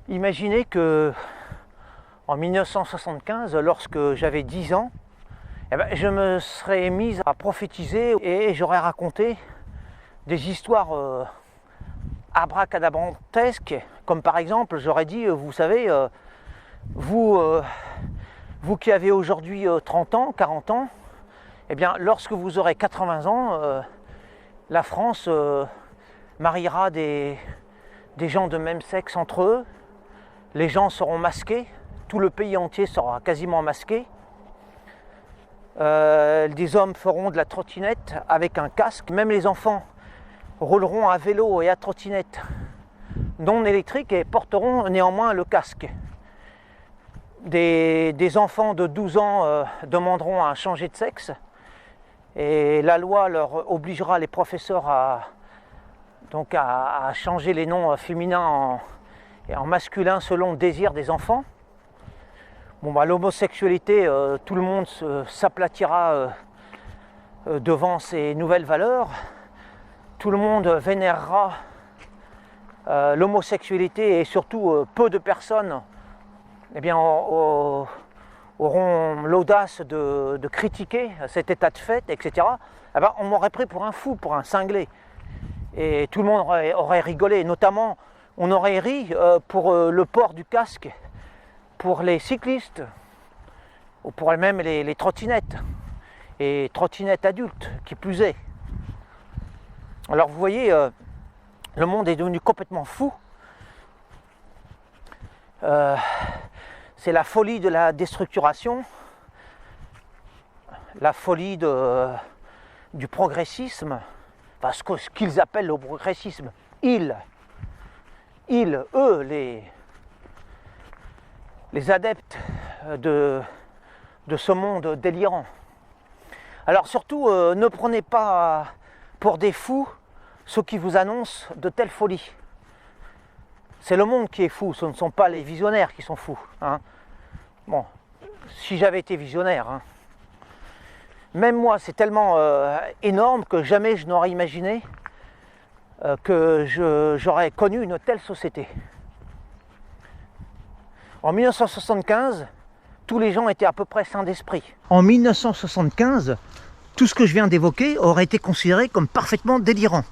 Imaginez que en 1975, lorsque j'avais 10 ans, je me serais mise à prophétiser et j'aurais raconté des histoires abracadabrantesques, comme par exemple, j'aurais dit, vous savez, vous qui avez aujourd'hui 30 ans, 40 ans, lorsque vous aurez 80 ans, la France mariera des gens de même sexe entre eux, les gens seront masqués, tout le pays entier sera quasiment masqué, des hommes feront de la trottinette avec un casque, même les enfants rouleront à vélo et à trottinette non électrique et porteront néanmoins le casque. Des enfants de 12 ans demanderont à changer de sexe et la loi leur obligera les professeurs à changer les noms féminins en masculin selon le désir des enfants. L'homosexualité, tout le monde s'aplatira devant ces nouvelles valeurs. Tout le monde vénérera l'homosexualité et surtout peu de personnes auront l'audace de critiquer cet état de fait, etc. On m'aurait pris pour un fou, pour un cinglé. Et tout le monde aurait rigolé. Notamment, on aurait ri pour le port du casque pour les cyclistes ou pour même les trottinettes. Et trottinettes adultes, qui plus est. Alors vous voyez, le monde est devenu complètement fou. C'est la folie de la déstructuration, la folie du progressisme, parce que ce qu'ils appellent le progressisme, eux, les adeptes de ce monde délirant. Alors surtout, ne prenez pas pour des fous ceux qui vous annoncent de telles folies. C'est le monde qui est fou, ce ne sont pas les visionnaires qui sont fous. Bon, si j'avais été visionnaire, même moi c'est tellement énorme que jamais je n'aurais imaginé que j'aurais connu une telle société. En 1975, tous les gens étaient à peu près sains d'esprit. En 1975, tout ce que je viens d'évoquer aurait été considéré comme parfaitement délirant,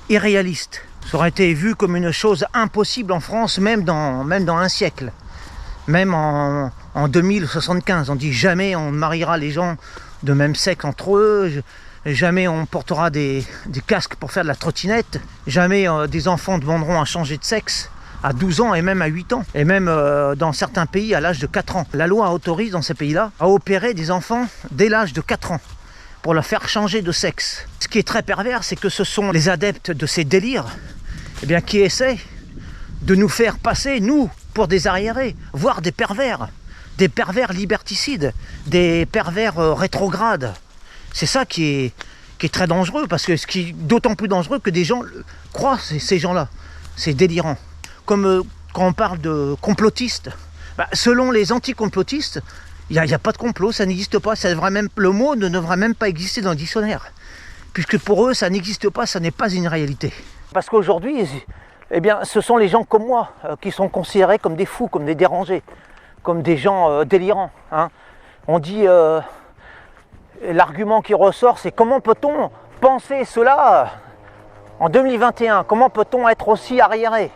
irréaliste. Ça aurait été vu comme une chose impossible en France, même dans un siècle. Même en 2075, on dit jamais on mariera les gens de même sexe entre eux, jamais on portera des casques pour faire de la trottinette, jamais des enfants demanderont à changer de sexe à 12 ans et même à 8 ans, et même dans certains pays à l'âge de 4 ans. La loi autorise dans ces pays-là à opérer des enfants dès l'âge de 4 ans pour leur faire changer de sexe. Ce qui est très pervers, c'est que ce sont les adeptes de ces délires qui essaient de nous faire passer, nous, pour des arriérés, voire des pervers liberticides, des pervers rétrogrades. C'est ça qui est très dangereux, parce que ce qui est d'autant plus dangereux que des gens croient ces gens-là. C'est délirant. Comme quand on parle de complotistes, selon les anticomplotistes, il n'y a pas de complot, ça n'existe pas. Le mot ne devrait même pas exister dans le dictionnaire. Puisque pour eux, ça n'existe pas, ça n'est pas une réalité. Parce qu'aujourd'hui, ce sont les gens comme moi qui sont considérés comme des fous, comme des dérangés, comme des gens délirants. On dit, l'argument qui ressort, c'est comment peut-on penser cela en 2021 ? Comment peut-on être aussi arriéré ?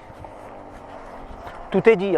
Tout est dit.